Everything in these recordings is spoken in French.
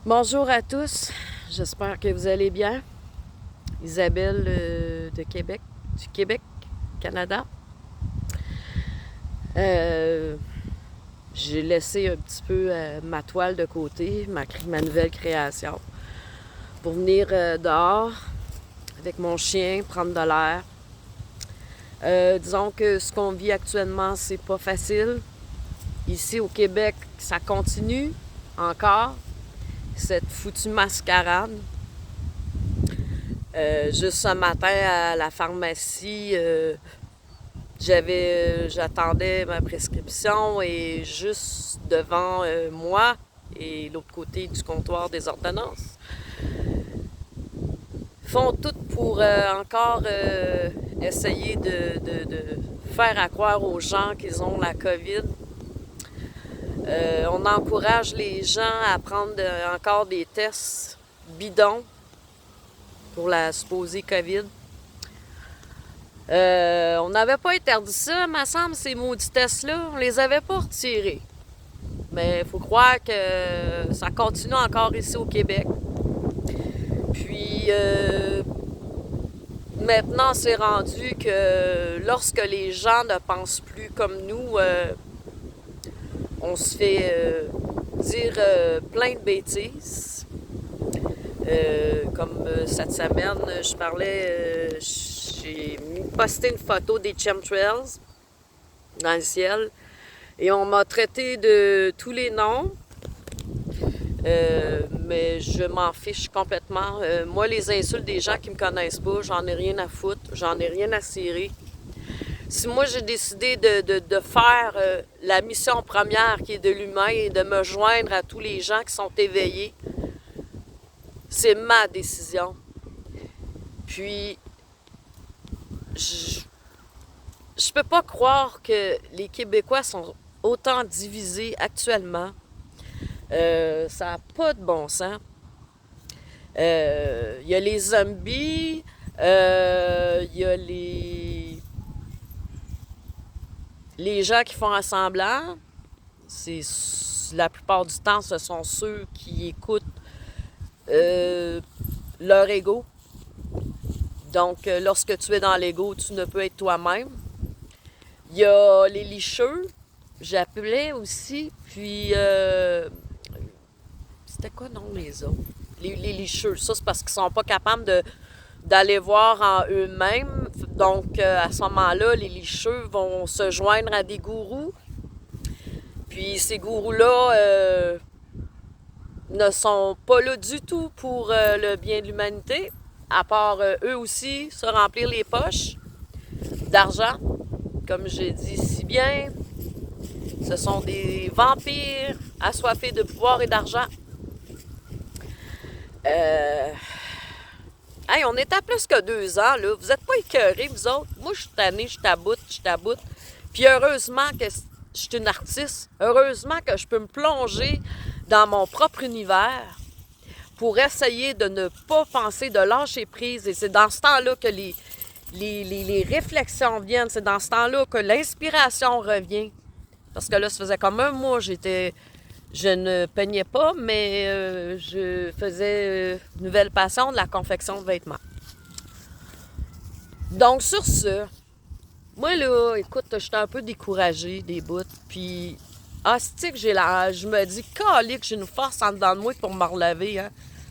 Bonjour à tous, j'espère que vous allez bien. Isabelle de Québec, du Québec, Canada. Euh, j'ai laissé un petit peu ma toile de côté, ma nouvelle création, pour venir dehors avec mon chien, prendre de l'air. Disons que ce qu'on vit actuellement, c'est pas facile. Ici au Québec, ça continue encore, cette foutue mascarade. Juste ce matin à la pharmacie, j'attendais ma prescription et juste devant moi et l'autre côté du comptoir des ordonnances, font tout pour encore essayer de faire à croire aux gens qu'ils ont la COVID. On encourage les gens à prendre encore des tests bidons pour la supposée COVID. On n'avait pas interdit ça, me semble, ces maudits tests-là. On les avait pas retirés. Mais il faut croire que ça continue encore ici au Québec. Puis, maintenant, c'est rendu que lorsque les gens ne pensent plus comme nous, on se fait dire plein de bêtises. Comme cette semaine, je parlais, j'ai posté une photo des chemtrails dans le ciel et on m'a traité de tous les noms, mais je m'en fiche complètement. Moi, les insultes des gens qui me connaissent pas, j'en ai rien à foutre, j'en ai rien à cirer. Si moi j'ai décidé de faire la mission première qui est de l'humain et de me joindre à tous les gens qui sont éveillés, c'est ma décision. Puis, je peux pas croire que les Québécois sont autant divisés actuellement. Ça n'a pas de bon sens. Il y a les zombies, il y a les gens qui font semblant. C'est, la plupart du temps, ce sont ceux qui écoutent leur ego. Donc, lorsque tu es dans l'ego, tu ne peux être toi-même. Il y a les licheux, j'appelais aussi, puis c'était quoi non les autres? Les licheux, ça c'est parce qu'ils sont pas capables d'aller voir en eux-mêmes. Donc, à ce moment-là, les licheux vont se joindre à des gourous. Puis ces gourous-là ne sont pas là du tout pour le bien de l'humanité, à part eux aussi se remplir les poches d'argent. Comme j'ai dit si bien, ce sont des vampires assoiffés de pouvoir et d'argent. Hey, on est à plus que 2 ans, là. Vous êtes pas écœurés, vous autres? Moi, je suis tannée, je taboute. Puis heureusement que je suis une artiste. Heureusement que je peux me plonger dans mon propre univers pour essayer de ne pas penser, de lâcher prise. Et c'est dans ce temps-là que les réflexions viennent. C'est dans ce temps-là que l'inspiration revient. Parce que là, ça faisait comme un mois, je ne peignais pas, mais je faisais une nouvelle passion de la confection de vêtements. Donc, sur ce, moi, là, écoute, j'étais un peu découragée des bouts, puis je me dis, calique, j'ai une force en dedans de moi pour me relever, hein.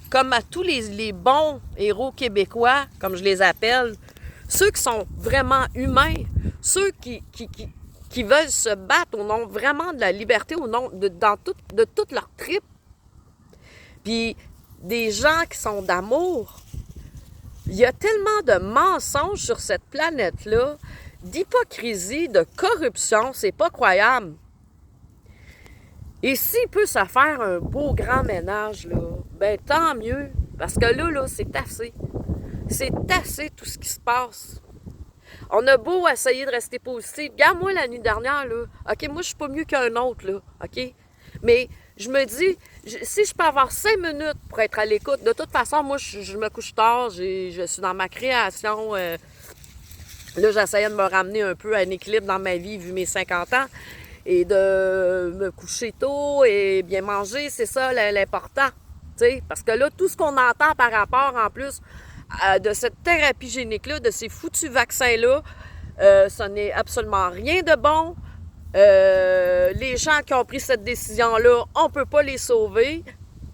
Comme à tous les bons héros québécois, comme je les appelle, ceux qui sont vraiment humains, ceux qui veulent se battre au nom vraiment de la liberté, au nom de toute leur trip. Puis des gens qui sont d'amour. Il y a tellement de mensonges sur cette planète-là, d'hypocrisie, de corruption, c'est pas croyable. Et s'il peut se faire un beau grand ménage, là, ben tant mieux. Parce que là, c'est assez. C'est assez tout ce qui se passe. On a beau essayer de rester positif. Regarde-moi la nuit dernière, là. OK, moi, je suis pas mieux qu'un autre, là. OK? Mais je me dis, si je peux avoir 5 minutes pour être à l'écoute, de toute façon, moi, je me couche tard, je suis dans ma création. Là, j'essayais de me ramener un peu à un équilibre dans ma vie, vu mes 50 ans. Et de me coucher tôt et bien manger, c'est ça l'important. T'sais, parce que là, tout ce qu'on entend par rapport, en plus, de cette thérapie génique-là, de ces foutus vaccins-là, ça n'est absolument rien de bon. Les gens qui ont pris cette décision-là, on ne peut pas les sauver.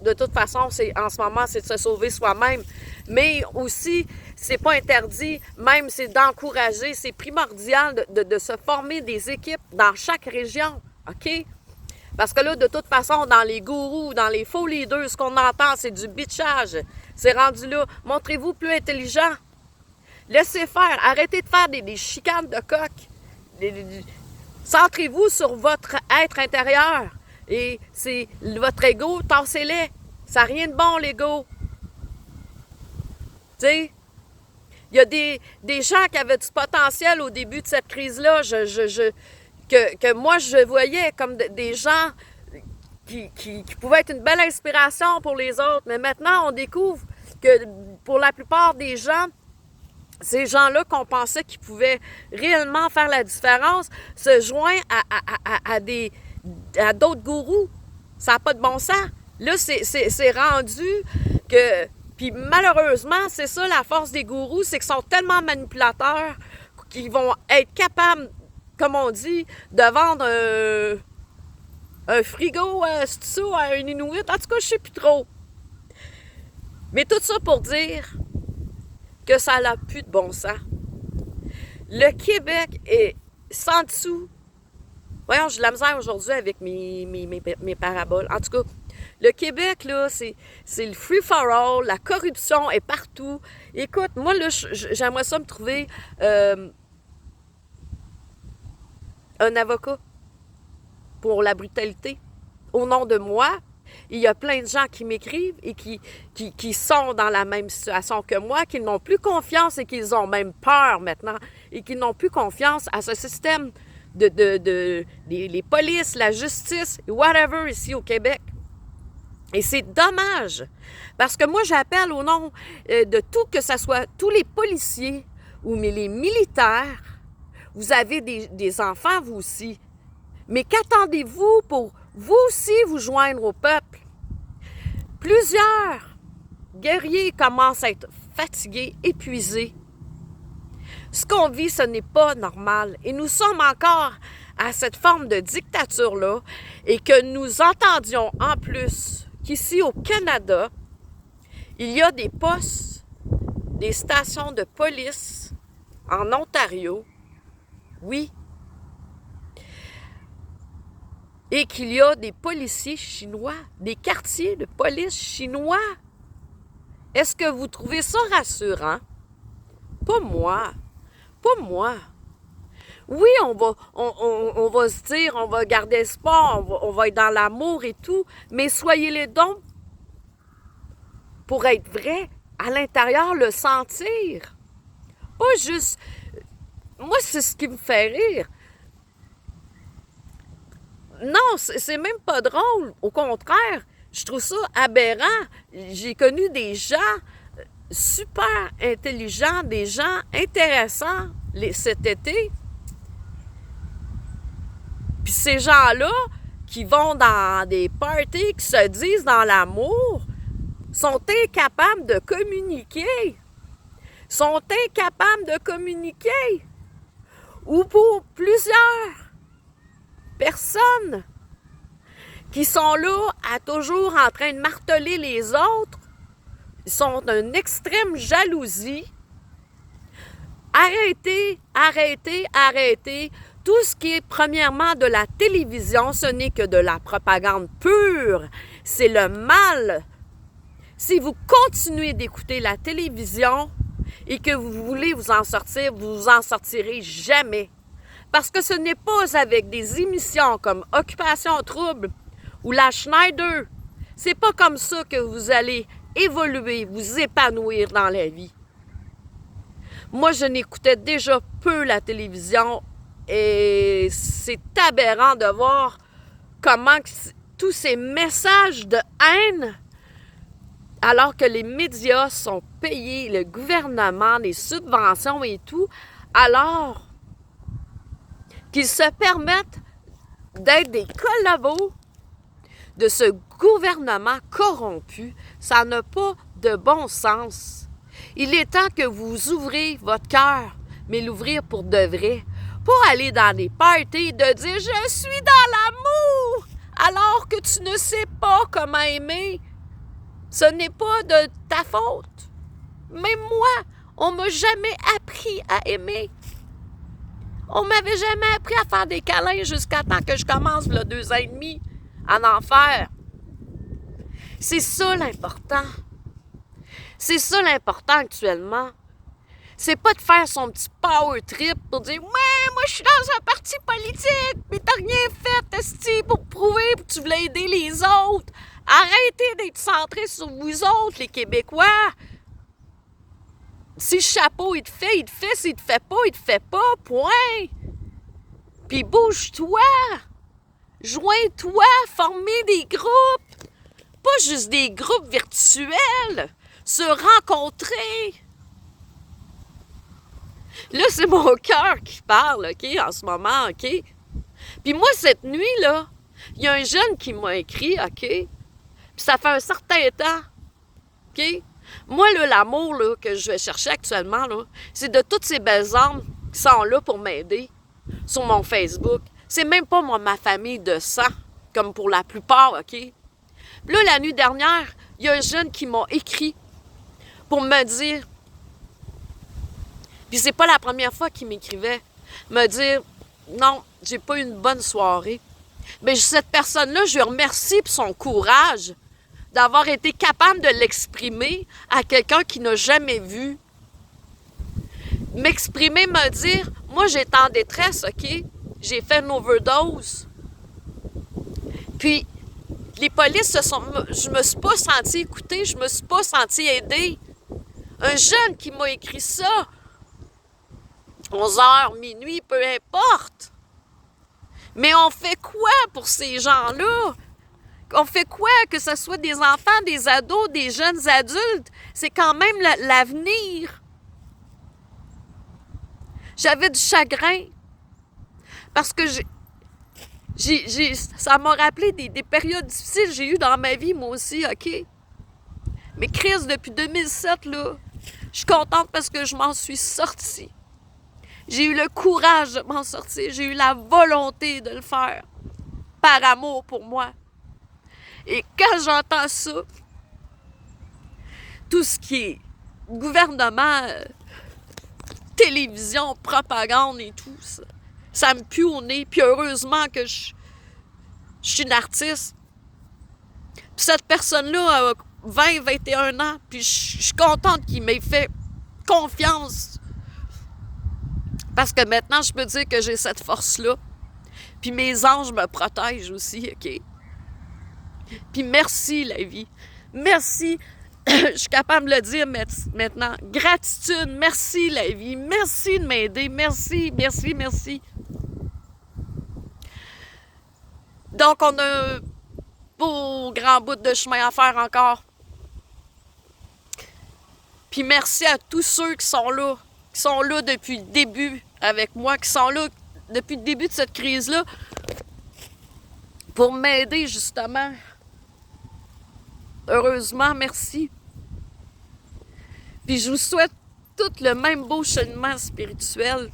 De toute façon, en ce moment, c'est de se sauver soi-même. Mais aussi, c'est pas interdit, même c'est d'encourager, c'est primordial de se former des équipes dans chaque région, OK? Parce que là, de toute façon, dans les gourous, dans les faux leaders, ce qu'on entend, c'est du bitchage. C'est rendu là. Montrez-vous plus intelligent. Laissez faire. Arrêtez de faire des chicanes de coq. Centrez-vous sur votre être intérieur. Et c'est votre ego, tassez-les. Ça n'a rien de bon, l'ego. Tu sais, il y a des gens qui avaient du potentiel au début de cette crise-là. Que moi, je voyais comme des gens qui pouvaient être une belle inspiration pour les autres. Mais maintenant, on découvre que pour la plupart des gens, ces gens-là qu'on pensait qu'ils pouvaient réellement faire la différence se joignent à d'autres gourous. Ça n'a pas de bon sens. Là, c'est rendu que... Puis malheureusement, c'est ça la force des gourous, c'est qu'ils sont tellement manipulateurs qu'ils vont être capables, comme on dit, de vendre un frigo, c'est ça, à un Inuit. En tout cas, je ne sais plus trop. Mais tout ça pour dire que ça n'a plus de bon sens. Le Québec est sans dessous. Voyons, j'ai de la misère aujourd'hui avec mes paraboles. En tout cas, le Québec, là, c'est le free-for-all, la corruption est partout. Écoute, moi, là, j'aimerais ça me trouver un avocat pour la brutalité. Au nom de moi, il y a plein de gens qui m'écrivent et qui sont dans la même situation que moi, qui n'ont plus confiance et qui ont même peur maintenant et qui n'ont plus confiance à ce système les polices, la justice, whatever ici au Québec. Et c'est dommage, parce que moi, j'appelle au nom de tout, que ce soit tous les policiers ou les militaires. Vous avez des enfants, vous aussi. Mais qu'attendez-vous pour vous aussi vous joindre au peuple? Plusieurs guerriers commencent à être fatigués, épuisés. Ce qu'on vit, ce n'est pas normal. Et nous sommes encore à cette forme de dictature-là et que nous entendions en plus qu'ici au Canada, il y a des postes, des stations de police en Ontario, oui, et qu'il y a des policiers chinois, des quartiers de police chinois. Est-ce que vous trouvez ça rassurant? Pas moi. Pas moi. Oui, on va se dire, on va garder espoir, on va être dans l'amour et tout, mais soyez-les donc pour être vrai, à l'intérieur, le sentir. Pas juste... Moi, c'est ce qui me fait rire. Non, c'est même pas drôle. Au contraire, je trouve ça aberrant. J'ai connu des gens super intelligents, des gens intéressants cet été. Puis ces gens-là qui vont dans des parties, qui se disent dans l'amour, sont incapables de communiquer. Sont incapables de communiquer. Ou pour plusieurs personnes qui sont là à toujours en train de marteler les autres, ils sont d'une extrême jalousie. Arrêtez, arrêtez, arrêtez. Tout ce qui est premièrement de la télévision, ce n'est que de la propagande pure. C'est le mal. Si vous continuez d'écouter la télévision et que vous voulez vous en sortir, vous vous en sortirez jamais. Parce que ce n'est pas avec des émissions comme Occupation Trouble ou La Schneider. C'est pas comme ça que vous allez évoluer, vous épanouir dans la vie. Moi, je n'écoutais déjà peu la télévision et c'est aberrant de voir comment tous ces messages de haine, alors que les médias sont payés, le gouvernement, les subventions et tout, alors qu'ils se permettent d'être des collabos de ce gouvernement corrompu, ça n'a pas de bon sens. Il est temps que vous ouvrez votre cœur, mais l'ouvrir pour de vrai. Pas aller dans des parties et de dire « Je suis dans l'amour » alors que tu ne sais pas comment aimer. Ce n'est pas de ta faute. Même moi, on m'a jamais appris à aimer. On m'avait jamais appris à faire des câlins jusqu'à temps que je commence, là, 2 ans et demi, à en faire. C'est ça l'important. C'est ça l'important actuellement. C'est pas de faire son petit power trip pour dire « Ouais, moi je suis dans un parti politique, mais t'as rien fait, esti, pour prouver que tu voulais aider les autres. Arrêtez d'être centrés sur vous autres, les Québécois. Si le chapeau, il te fait, il te fait. S'il te fait pas, il te fait pas. Point. Puis bouge-toi. Joins-toi. Formez des groupes. Pas juste des groupes virtuels. Se rencontrer. » Là, c'est mon cœur qui parle, OK, en ce moment, OK? Puis moi, cette nuit, là, il y a un jeune qui m'a écrit, OK? Puis ça fait un certain temps, OK? Moi, là, l'amour là, que je vais chercher actuellement, là, c'est de toutes ces belles âmes qui sont là pour m'aider sur mon Facebook. C'est même pas moi, ma famille de sang, comme pour la plupart, OK? Puis là, la nuit dernière, il y a un jeune qui m'a écrit pour me dire, puis c'est pas la première fois qu'il m'écrivait, me dire « Non, j'ai pas eu une bonne soirée. » Mais cette personne-là, je lui remercie pour son courage d'avoir été capable de l'exprimer à quelqu'un qui n'a jamais vu. M'exprimer, me dire « Moi, j'étais en détresse, OK? J'ai fait une overdose. » Puis, les polices je me suis pas sentie écoutée, je me suis pas sentie aidée. Un jeune qui m'a écrit ça, 11h, minuit, peu importe. Mais on fait quoi pour ces gens-là? On fait quoi? Que ce soit des enfants, des ados, des jeunes adultes, c'est quand même l'avenir. J'avais du chagrin. Parce que ça m'a rappelé des périodes difficiles que j'ai eues dans ma vie, moi aussi, OK? Mais Chris, depuis 2007, là, je suis contente parce que je m'en suis sortie. J'ai eu le courage de m'en sortir. J'ai eu la volonté de le faire. Par amour pour moi. Et quand j'entends ça, tout ce qui est gouvernement, télévision, propagande et tout, ça me pue au nez. Puis heureusement que je suis une artiste. Puis cette personne-là a 20, 21 ans. Puis je suis contente qu'il m'ait fait confiance. Parce que maintenant, je peux dire que j'ai cette force-là. Puis mes anges me protègent aussi, OK? Puis merci, la vie. Merci. Je suis capable de le dire maintenant. Gratitude. Merci, la vie. Merci de m'aider. Merci, merci, merci. Donc, on a un beau grand bout de chemin à faire encore. Puis merci à tous ceux qui sont là depuis le début avec moi, qui sont là depuis le début de cette crise-là pour m'aider justement. Heureusement, merci. Puis je vous souhaite tout le même beau cheminement spirituel.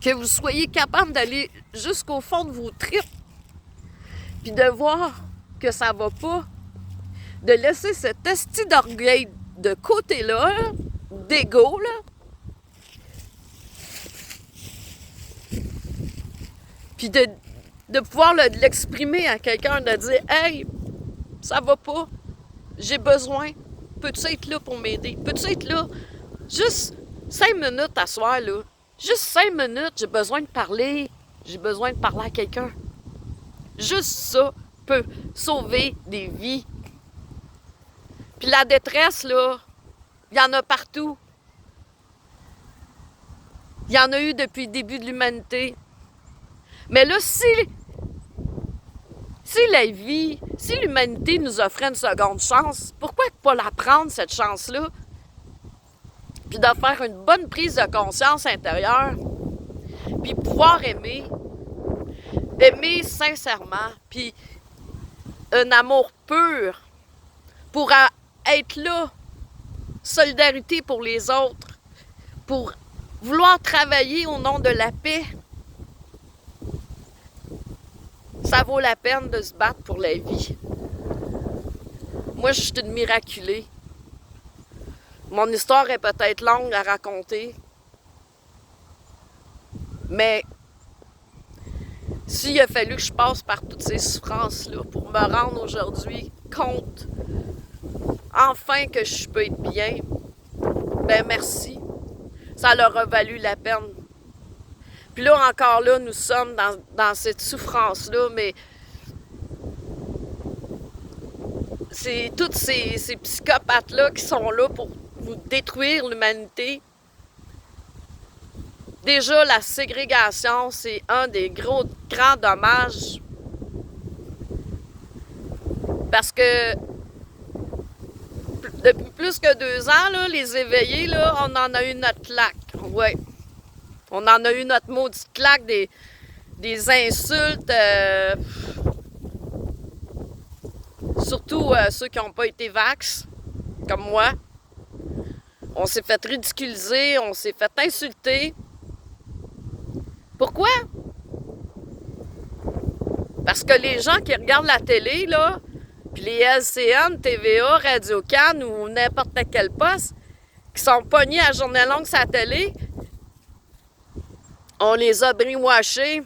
Que vous soyez capable d'aller jusqu'au fond de vos tripes. Puis de voir que ça va pas. De laisser cet esti d'orgueil de côté-là, d'égo, là. Puis de pouvoir l'exprimer à quelqu'un, de dire « Hey, ça va pas, j'ai besoin, peux-tu être là pour m'aider? Peux-tu être là? Juste 5 minutes à soir, là. Juste 5 minutes, j'ai besoin de parler. J'ai besoin de parler à quelqu'un. » Juste ça peut sauver des vies. Puis la détresse, là, il y en a partout. Il y en a eu depuis le début de l'humanité. Mais là, si la vie, si l'humanité nous offrait une seconde chance, pourquoi pas la prendre, cette chance-là? Puis de faire une bonne prise de conscience intérieure, puis pouvoir aimer sincèrement, puis un amour pur pour être là, solidarité pour les autres, pour vouloir travailler au nom de la paix, ça vaut la peine de se battre pour la vie. Moi, je suis une miraculée. Mon histoire est peut-être longue à raconter, mais s'il a fallu que je passe par toutes ces souffrances-là pour me rendre aujourd'hui compte, enfin que je peux être bien, ben merci. Ça leur a valu la peine. Puis là, encore là, nous sommes dans cette souffrance-là, mais c'est tous ces psychopathes-là qui sont là pour nous détruire l'humanité. Déjà, la ségrégation, c'est un des grands dommages. Parce que depuis plus que 2 ans, là, les éveillés, là, on en a eu notre claque. Ouais. On en a eu notre maudite claque, des insultes. Surtout ceux qui n'ont pas été vax, comme moi. On s'est fait ridiculiser, on s'est fait insulter. Pourquoi? Parce que les gens qui regardent la télé, là, puis les LCN, TVA, Radio-Can ou n'importe quel poste, qui sont pognés à journée longue sur la télé, on les a brainwashés.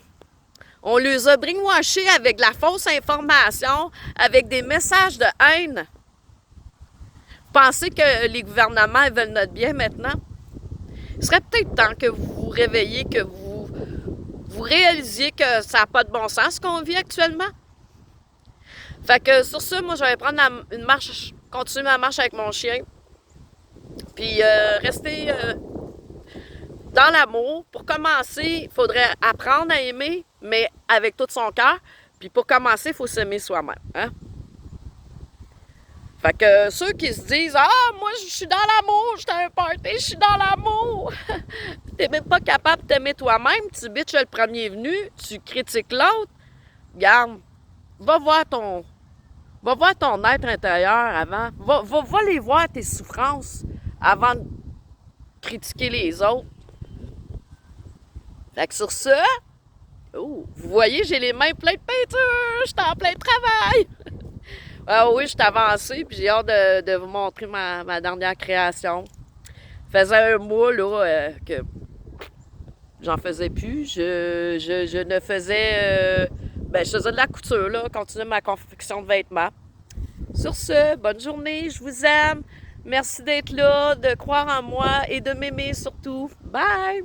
On les a brainwashés avec de la fausse information, avec des messages de haine. Pensez que les gouvernements veulent notre bien maintenant? Il serait peut-être temps que vous vous réveilliez, que vous réalisiez que ça n'a pas de bon sens ce qu'on vit actuellement. Fait que sur ça, moi, je vais prendre une marche, continuer ma marche avec mon chien. Puis rester dans l'amour. Pour commencer, il faudrait apprendre à aimer, mais avec tout son cœur. Puis pour commencer, il faut s'aimer soi-même. Hein? Fait que ceux qui se disent « Ah, moi, je suis dans l'amour, j'étais à un party, je suis dans l'amour! » T'es même pas capable de t'aimer toi-même, tu bitches le premier venu, tu critiques l'autre. Garde, va voir ton être intérieur avant. Va les voir, tes souffrances, avant de critiquer les autres. Fait que sur ça, vous voyez, j'ai les mains pleines de peinture, je suis en plein travail. Ah oui, je suis avancée, puis j'ai hâte de vous montrer ma dernière création. Ça faisait un mois là, que j'en faisais plus. Je ne faisais... je faisais de la couture, là, continuer ma confection de vêtements. Sur ce, bonne journée, je vous aime. Merci d'être là, de croire en moi et de m'aimer surtout. Bye!